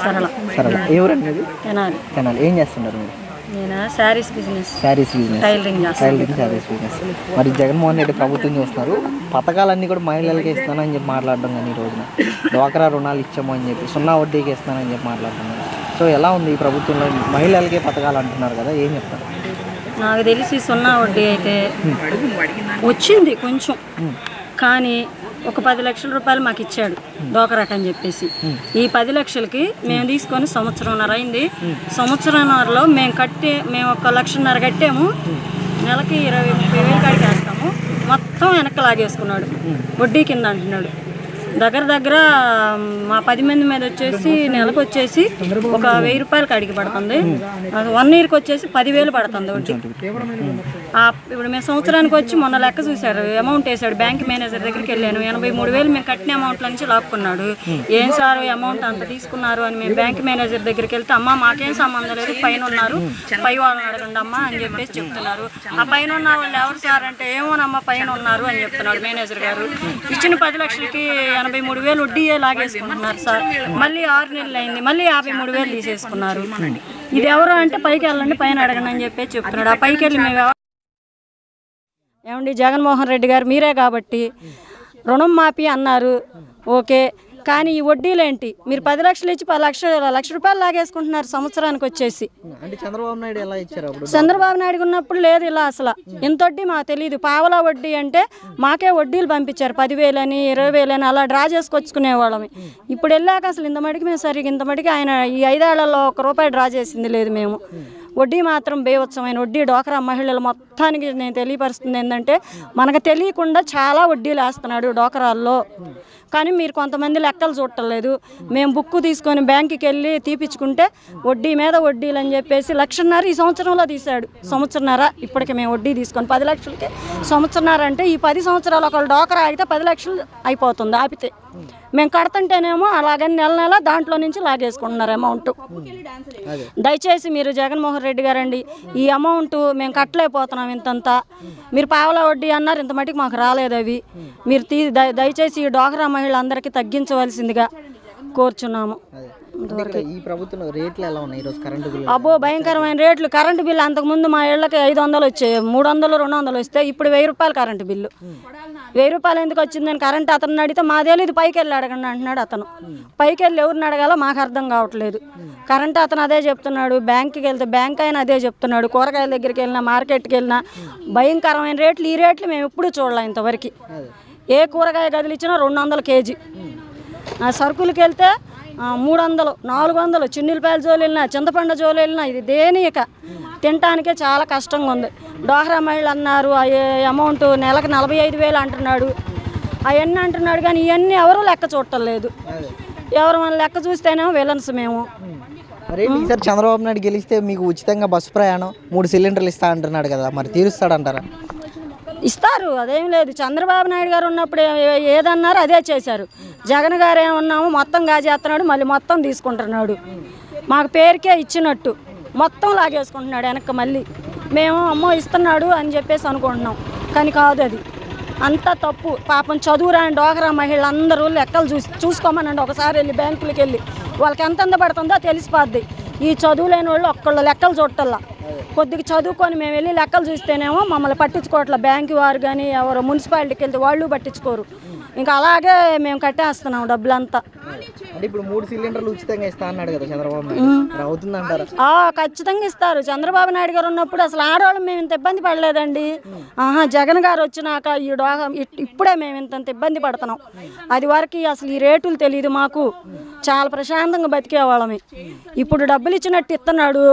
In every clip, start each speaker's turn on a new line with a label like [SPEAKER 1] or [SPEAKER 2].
[SPEAKER 1] సరళ.
[SPEAKER 2] సరళ ఎవరండి మీరు?
[SPEAKER 1] తెనాలి.
[SPEAKER 2] తెనాలి. ఏం చేస్తున్నారు మీరు?
[SPEAKER 1] నేను saris business,
[SPEAKER 2] tailoring saris business. మరి జగన్మోహన్ రెడ్డి ప్రభుత్వం చూస్తున్నారు, పథకాలన్నీ కూడా మహిళలకి ఇస్తానని చెప్పి మాట్లాడడం కానీ ఈ రోజున డ్వాక్రా రుణాలు ఇచ్చాము అని చెప్పి 0 వడ్డీకి ఇస్తానని చెప్పి మాట్లాడుతున్నారు. సో ఎలా ఉంది ఈ ప్రభుత్వంలో మహిళలకే పథకాలు అంటున్నారు కదా, ఏం చెప్తారు?
[SPEAKER 1] నాకు తెలిసి 0 వడ్డీ అయితే వచ్చింది కొంచెం, కానీ ఒక 10 లక్షల రూపాయలు మాకు ఇచ్చాడు డ్వాక్రాకి అని చెప్పేసి. ఈ 10 లక్షలకి మేము తీసుకొని సంవత్సరంన్నర అయింది. సంవత్సరంన్నరలో మేము 1,50,000 కట్టాము. నెలకి 20-30 వేలు కాడికి వేస్తాము. మొత్తం వెనక్కి లాగేసుకున్నాడు, వడ్డీ కింద అంటున్నాడు. దగ్గర మా 10 మంది మీద వచ్చేసి నెలకు వచ్చేసి ఒక 1000 రూపాయలు కాడికి పడుతుంది. 1 ఇయర్కి వచ్చేసి 10,000 పడుతుంది వడ్డీ. ఇప్పుడు మేము సంవత్సరానికి వచ్చి మొన్న లెక్క చూశాడు, అమౌంట్ వేసాడు. బ్యాంక్ మేనేజర్ దగ్గరికి వెళ్ళాను, 83,000 మేము కట్టిన అమౌంట్ల నుంచి లాక్కున్నాడు. ఏం సార్ అమౌంట్ అంత తీసుకున్నారు అని మేము బ్యాంక్ మేనేజర్ దగ్గరికి వెళ్తే, అమ్మ మాకేం సంబంధం లేదు, పైన ఉన్నారు, పై వాళ్ళని అడగండి అమ్మ అని చెప్పేసి చెప్తున్నారు. ఆ పైన ఉన్న వాళ్ళు ఎవరు సార్ అంటే, ఏమోనమ్మ పైన ఉన్నారు అని చెప్తున్నాడు మేనేజర్ గారు. ఇచ్చిన 10 లక్షలకి 83,000 వడ్డీయే లాగేసుకుంటున్నారు సార్. మళ్ళీ 6 నెలలు అయింది, మళ్ళీ 53,000 తీసేసుకున్నారు. ఇది ఎవరు అంటే, పైకి వెళ్ళండి పైన అడగండి అని చెప్పేసి చెప్తున్నాడు. ఆ పైకి వెళ్ళి మేము ఏమండి జగన్మోహన్ రెడ్డి గారు మీరే కాబట్టి రుణం మాఫీ అన్నారు, ఓకే, కానీ ఈ వడ్డీలేంటి? మీరు 10 లక్షలు ఇచ్చి 10 లక్ష రూపాయలు లాగేసుకుంటున్నారు సంవత్సరానికి వచ్చేసి.
[SPEAKER 2] అంటే చంద్రబాబు నాయుడు ఎలా ఇచ్చారు?
[SPEAKER 1] చంద్రబాబు నాయుడు ఉన్నప్పుడు లేదు ఇలా, అసలు ఎంత వడ్డీ మాకు తెలియదు. పావలా వడ్డీ అంటే మాకే వడ్డీలు పంపించారు, 10,000 అని 20,000 అని అలా డ్రా చేసుకొచ్చుకునేవాళ్ళమి. ఇప్పుడు వెళ్ళాక అసలు ఇంత మటుకు మేము సరిగ్గా ఇంత మటుకు ఆయన ఈ 5 ఏళ్లలో ₹1 డ్రా చేసింది లేదు మేము. వడ్డీ మాత్రం బేవత్సమైన వడ్డీ. డ్వాక్రా మహిళలు మొత్తానికి నేను తెలియపరుస్తుంది ఏంటంటే, మనకు తెలియకుండా చాలా వడ్డీలు వేస్తున్నాడు డ్వాక్రాల్లో. కానీ మీరు కొంతమంది లెక్కలు చూడలేదు. మేము బుక్కు తీసుకొని బ్యాంకుకి వెళ్ళి తీపించుకుంటే వడ్డీ మీద వడ్డీలు అని చెప్పేసి 1,50,000 ఈ సంవత్సరంలో తీశాడు. సంవత్సరంన్నర ఇప్పటికి మేము వడ్డీ తీసుకొని 10 లక్షలకి సంవత్సరంన్నర అంటే ఈ 10 సంవత్సరాలు ఒకళ్ళు డ్వాక్రా ఆగితే 10 లక్షలు అయిపోతుంది ఆపితే. మేము కడుతుంటేనేమో అలాగని నెల దాంట్లో నుంచి లాగేసుకుంటున్నారు అమౌంట్. దయచేసి మీరు జగన్మోహన్ రెడ్డి గారండి, ఈ అమౌంట్ మేము కట్టలేకపోతున్నాం ఇంతంతా. మీరు పావలా వడ్డీ అన్నారు, ఇంత మటుకు మాకు రాలేదు అవి. మీరు దయచేసి ఈ డ్వాక్రా మహిళలందరికీ తగ్గించవలసిందిగా కోరుచున్నాము.
[SPEAKER 2] ఈ ప్రభుత్వం రేట్లు ఎలా ఉన్నాయి ఈరోజు? కరెంటు బిల్లు
[SPEAKER 1] అబ్బో భయంకరమైన రేట్లు. కరెంటు బిల్లు అంతకుముందు మా ఇళ్ళకి 500 వచ్చాయి, 300, 200 వస్తే ఇప్పుడు 1000 రూపాయలు కరెంటు బిల్లు. 1000 రూపాయలు ఎందుకు వచ్చిందని కరెంట్ అతను అడిగితే మాదేలేదు, ఇది పైకి వెళ్ళి అడగండి అంటున్నాడు అతను. పైకి వెళ్ళి ఎవరిని అడగాలో మాకు అర్థం కావట్లేదు. కరెంట్ అతను అదే చెప్తున్నాడు, బ్యాంకుకి వెళ్తే బ్యాంక్ అయినా అదే చెప్తున్నాడు, కూరగాయల దగ్గరికి వెళ్ళినా మార్కెట్కి వెళ్ళినా భయంకరమైన రేట్లు. ఈ రేట్లు మేము ఎప్పుడు చూడలే ఇంతవరకు. ఏ కూరగాయ గదిలు ఇచ్చినా 200 కేజీ, సరుకులకి వెళ్తే 300, 400, చిన్నిలపాయల జోలు వెళ్ళినా, చింతపండు జోలు వెళ్ళినా, ఇది దేనిక తినటానికే చాలా కష్టంగా ఉంది. డ్వాక్రా మహిళలు అన్నారు అమౌంట్ నెలకు 45,000 అంటున్నాడు, అవన్నీ అంటున్నాడు. కానీ ఇవన్నీ ఎవరు లెక్క చూడటం లేదు. ఎవరు మన లెక్క చూస్తేనేమో విలన్స్ మేము.
[SPEAKER 2] మరి ఈసారి చంద్రబాబు నాయుడు గెలిస్తే మీకు ఉచితంగా బస్సు ప్రయాణం 3 సిలిండర్లు ఇస్తా అంటున్నాడు కదా, మరి తీరుస్తాడంటారా?
[SPEAKER 1] ఇస్తారు, అదేం లేదు. చంద్రబాబు నాయుడు గారు ఉన్నప్పుడు ఏదన్నారో అదే చేశారు. జగన్ గారు ఏమన్నాము మొత్తం గాజేస్తున్నాడు, మళ్ళీ మొత్తం తీసుకుంటున్నాడు. మాకు పేరుకే ఇచ్చినట్టు మొత్తం లాగేసుకుంటున్నాడు వెనక్కి. మళ్ళీ మేము అమ్మో ఇస్తున్నాడు అని చెప్పేసి అనుకుంటున్నాం, కానీ కాదు, అది అంతా తప్పు. పాపం చదువురాని డ్వాక్రా మహిళలందరూ లెక్కలు చూసుకోమనండి ఒకసారి వెళ్ళి బ్యాంకులకి వెళ్ళి, వాళ్ళకి ఎంత పడుతుందో తెలిసిపోద్ది. ఈ చదువు లేని వాళ్ళు ఒక్కళ్ళు లెక్కలు చూడటల్లా. కొద్దిగా చదువుకొని మేము వెళ్ళి లెక్కలు చూస్తేనేమో మమ్మల్ని పట్టించుకోవట్లే. బ్యాంకు వారు కానీ ఎవరు మున్సిపాలిటీకి వెళ్తే వాళ్ళు పట్టించుకోరు. ఇంకా అలాగే మేము కట్టేస్తున్నాం డబ్బులంతా.
[SPEAKER 2] అంటే ఇప్పుడు 3 సిలిండర్లు ఉచితంగా ఇస్తా అన్నాడు కదా చంద్రబాబు నాయుడు, అవుతుందంటారా?
[SPEAKER 1] ఖచ్చితంగా ఇస్తారు. చంద్రబాబు నాయుడు గారు ఉన్నప్పుడు అసలు ఆడవాళ్ళు మేము ఇంత ఇబ్బంది పడలేదండి. జగన్ గారు వచ్చినాక ఇప్పుడే మేము ఇంత ఇబ్బంది పడుతున్నాం. అది వరకు అసలు ఈ రేటులు తెలియదు మాకు, చాలా ప్రశాంతంగా బతికేవాళ్ళమే. ఇప్పుడు డబ్బులు ఇచ్చినట్టు ఇస్తున్నాడు,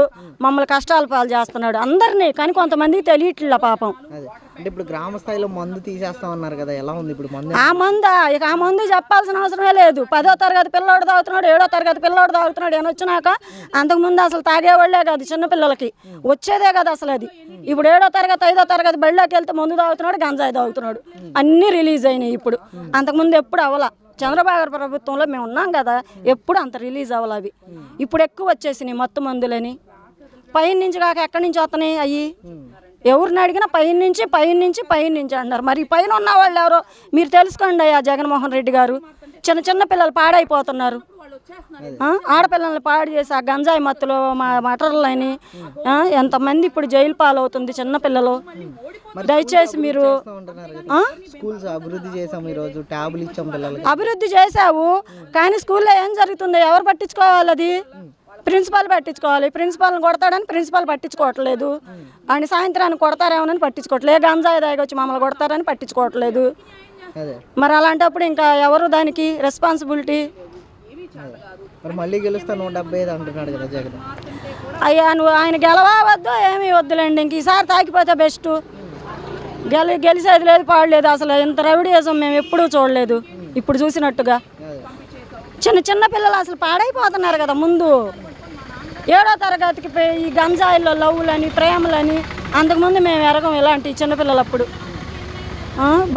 [SPEAKER 1] మమ్మల్ని కష్టాల పాలు చేస్తున్నాడు అందరినీ. కానీ కొంతమందికి తెలియట్లే పాపం.
[SPEAKER 2] అంటే ఇప్పుడు గ్రామ స్థాయిలో మందు తీసేస్తామన్నారు కదా, ఎలా ఉంది ఇప్పుడు మందు?
[SPEAKER 1] ఆ మందు చెప్పాల్సిన అవసరమే లేదు. 10వ తరగతి పిల్లోడు తాగుతున్నాడు, 7వ తరగతి పిల్లోడు తాగుతున్నాడు. అని వచ్చినాక అంతకుముందు అసలు తాగేవాళ్లే కాదు, చిన్నపిల్లలకి వచ్చేదే కదా అసలు అది. ఇప్పుడు 7వ తరగతి 5వ తరగతి బళ్ళలోకి వెళ్తే మందు తాగుతున్నాడు, గంజాయి తాగుతున్నాడు. అన్నీ రిలీజ్ అయినాయి ఇప్పుడు. అంతకుముందు ఎప్పుడు అవ్వాల. చంద్రబాబు ప్రభుత్వంలో మేము ఉన్నాం కదా, ఎప్పుడు అంత రిలీజ్ అవ్వాలి. అవి ఇప్పుడు ఎక్కువ వచ్చేసినాయి మత్తు మందులని. పైన నుంచి కాక ఎక్కడి నుంచి వస్తున్నాయి అవి? ఎవరిని అడిగినా పైన నుంచి అంటారు. మరి పైన ఉన్న వాళ్ళు ఎవరో మీరు తెలుసుకోండి అయ్యా జగన్మోహన్ రెడ్డి గారు. చిన్న పిల్లలు పాడైపోతున్నారు. ఆడపిల్లల్ని పాడు చేసి ఆ గంజాయి మత్తులో మటర్లని ఎంతమంది ఇప్పుడు జైలు పాలవుతుంది చిన్నపిల్లలు. దయచేసి మీరు అభివృద్ధి చేసావు కానీ స్కూల్లో ఏం జరుగుతుందో ఎవరు పట్టించుకోవాలి? అది ప్రిన్సిపాల్ పట్టించుకోవాలి. ప్రిన్సిపాల్ని కొడతాడని ప్రిన్సిపాల్ పట్టించుకోవట్లేదు. అని సాయంత్రానికి కొడతారేమోనని పట్టించుకోవట్లేదు. గంజాయి దాగొచ్చి మమ్మల్ని కొడతారని పట్టించుకోవట్లేదు. మరి అలాంటప్పుడు ఇంకా ఎవరు దానికి రెస్పాన్సిబిలిటీ?
[SPEAKER 2] మళ్ళీ గెలుస్తా 175 అంటున్నాడు కదా జగన్.
[SPEAKER 1] అయ్యా నువ్వు ఆయన గెలవద్దు ఏమీ వద్దులేండి. ఇంక ఈసారి తాకిపోతే బెస్ట్. గెలిచేది లేదు పాడలేదు. అసలు ఇంత రౌడీయిజం మేము ఎప్పుడూ చూడలేదు ఇప్పుడు చూసినట్టుగా. చిన్న చిన్న పిల్లలు అసలు పాడైపోతున్నారు కదా. ముందు 7వ తరగతికి ఈ గంజాయిల్లో లవ్వులని ప్రేమలని అంతకుముందు మేము ఎరగం ఇలాంటి చిన్నపిల్లలప్పుడు.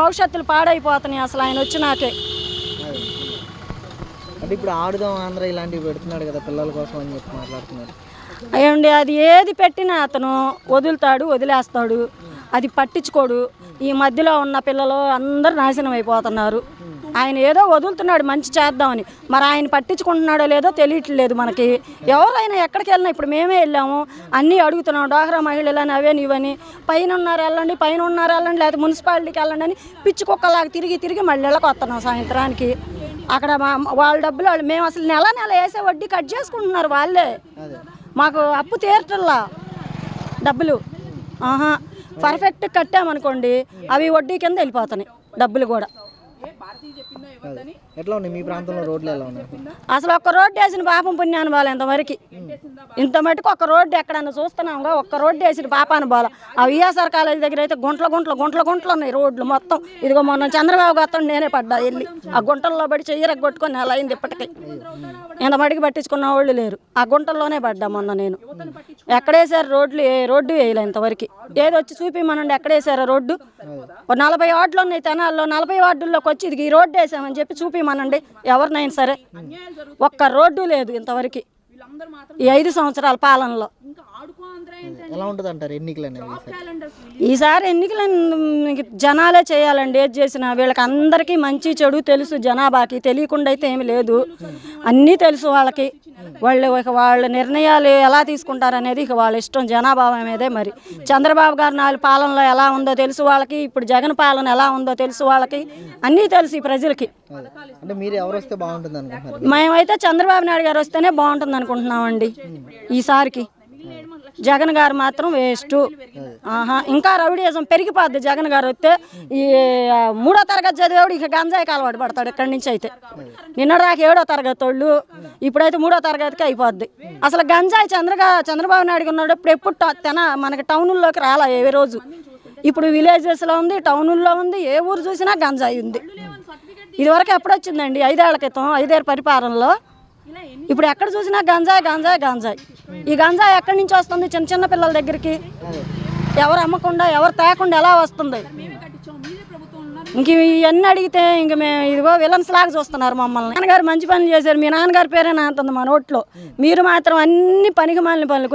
[SPEAKER 1] భవిష్యత్తులు పాడైపోతున్నాయి అసలు ఆయన వచ్చినాకే.
[SPEAKER 2] అంటే ఇప్పుడు ఆడుదాం ఆంధ్ర ఇలాంటివి పెడుతున్నాడు కదా పిల్లల కోసం అని చెప్పి మాట్లాడుతున్నారు.
[SPEAKER 1] అయ్యండి అది ఏది పెట్టినా అతను వదులుతాడు, వదిలేస్తాడు. అది పట్టించుకోడు. ఈ మధ్యలో ఉన్న పిల్లలు అందరూ నాశనం అయిపోతున్నారు. ఆయన ఏదో వదులుతున్నాడు మంచి చేద్దామని. మరి ఆయన పట్టించుకుంటున్నాడో లేదో తెలియట్లేదు మనకి. ఎవరైనా ఎక్కడికి వెళ్ళినా ఇప్పుడు మేమే వెళ్ళాము అన్నీ అడుగుతున్నాం. డాక్రా మహిళలని అవే నీవని పైన ఉన్నారు వెళ్ళండి, పైన ఉన్నారు వెళ్ళండి, లేకపోతే మున్సిపాలిటీకి వెళ్ళండి అని పిచ్చి కుక్కలాగా తిరిగి మళ్ళీ ఇళ్ళకి వస్తున్నాం సాయంత్రానికి. అక్కడ వాళ్ళ డబ్బులు వాళ్ళు మేము అసలు నెల వేసే వడ్డీ కట్ చేసుకుంటున్నారు వాళ్ళే. మాకు అప్పు తీరటల్లా డబ్బులు పర్ఫెక్ట్ కట్టామనుకోండి అవి వడ్డీ కింద వెళ్ళిపోతున్నాయి డబ్బులు కూడా.
[SPEAKER 2] ఎట్లా ఉన్నాయి మీ ప్రాంతంలో రోడ్లు ఎలా ఉన్నాయి?
[SPEAKER 1] అసలు ఒక్క రోడ్డు వేసిన పాపం పుణ్యాన్ని బాల ఇంతవరకు. ఇంత మటుకు ఒక్క రోడ్డు ఎక్కడన్నా చూస్తున్నాంగా ఒక్క రోడ్డు వేసిన పాపాన్ని బాల. ఆ విఎస్ఆర్ కాలేజీ దగ్గర అయితే గుంటలు ఉన్నాయి రోడ్లు మొత్తం. ఇదిగో మొన్న చంద్రబాబు గారితో నేనే పడ్డా వెళ్ళి ఆ గుంటల్లో పడి చెయ్యరగొట్టుకొని నెల అయింది ఇప్పటికీ. ఇంత మటుకు పట్టించుకున్న వాళ్ళు లేరు. ఆ గుంటల్లోనే పడ్డా మొన్న నేను. ఎక్కడేసారు రోడ్లు? ఏ రోడ్డు వేయలే ఇంతవరకు. ఏదో వచ్చి చూపిమనండి ఎక్కడేసారో రోడ్డు. 40 వార్డులు ఉన్నాయి తెనాల్లో. 40 వార్డుల్లోకి వచ్చి ఇది ఈ రోడ్డు వేసామని చెప్పి చూపిమనండి ఎవరినైనా సరే. ఒక్క రోడ్డు లేదు ఇంతవరకు ఈ 5 సంవత్సరాల పాలనలో.
[SPEAKER 2] ఎలా ఉంటుంది అంటారు ఎన్నికలు?
[SPEAKER 1] ఈసారి ఎన్నికలు జనాలే చేయాలండి. ఏది చేసినా వీళ్ళకి అందరికీ మంచి చెడు తెలుసు. జనాభాకి తెలియకుండా అయితే ఏమి లేదు, అన్నీ తెలుసు వాళ్ళకి. వాళ్ళ నిర్ణయాలు ఎలా తీసుకుంటారనేది ఇక వాళ్ళ ఇష్టం. జనాభా మీదే. మరి చంద్రబాబు గారి 4 పాలనలో ఎలా ఉందో తెలుసు వాళ్ళకి. ఇప్పుడు జగన్ పాలన ఎలా ఉందో తెలుసు వాళ్ళకి. అన్నీ తెలుసు ఈ ప్రజలకి.
[SPEAKER 2] అంటే మీరు ఎవరు వస్తే బాగుంటుంది అనుకుంటున్నారు?
[SPEAKER 1] మేమైతే చంద్రబాబు నాయుడు గారు వస్తేనే బాగుంటుంది అనుకుంటున్నామండి ఈసారికి. జగన్ గారు మాత్రం వేస్ట్. ఇంకా రౌడీయిజం పెరిగిపోద్ది జగన్ గారు వస్తే. ఈ 3వ తరగతి చదివేవాడు ఇక గంజాయికి అలవాటు పడతాడు ఇక్కడి నుంచి అయితే. నిన్నటిదాకా 7వ తరగతి వాళ్ళు, ఇప్పుడైతే 3వ తరగతికి అయిపోద్ది. అసలు గంజాయి చంద్రబాబు నాయుడు ఉన్నప్పుడు ఎప్పుడు మనకి టౌన్లోకి రాలా ఏ రోజు. ఇప్పుడు విలేజెస్లో ఉంది, టౌన్లో ఉంది. ఏ ఊరు చూసినా గంజాయి ఉంది. ఇదివరకు ఎప్పుడు వచ్చిందండి? 5 ఏళ్ల క్రితం 5 ఏళ్ళ పరిపాలనలో. ఇప్పుడు ఎక్కడ చూసినా గంజాయి. ఈ గంజాయి ఎక్కడి నుంచి వస్తుంది? చిన్న పిల్లల దగ్గరికి ఎవరు అమ్మకుండా ఎవరు తేకుండా ఎలా వస్తుంది? ఇంక ఇవన్నీ అడిగితే ఇంక మేము ఇదిగో విలన్స్ లాగా చూస్తున్నారు మమ్మల్ని. నాన్నగారు మంచి పనులు చేశారు, మీ నాన్నగారి పేరే నాంతుంది మా నోట్లో. మీరు మాత్రం అన్ని పనికి మాలిన పనులు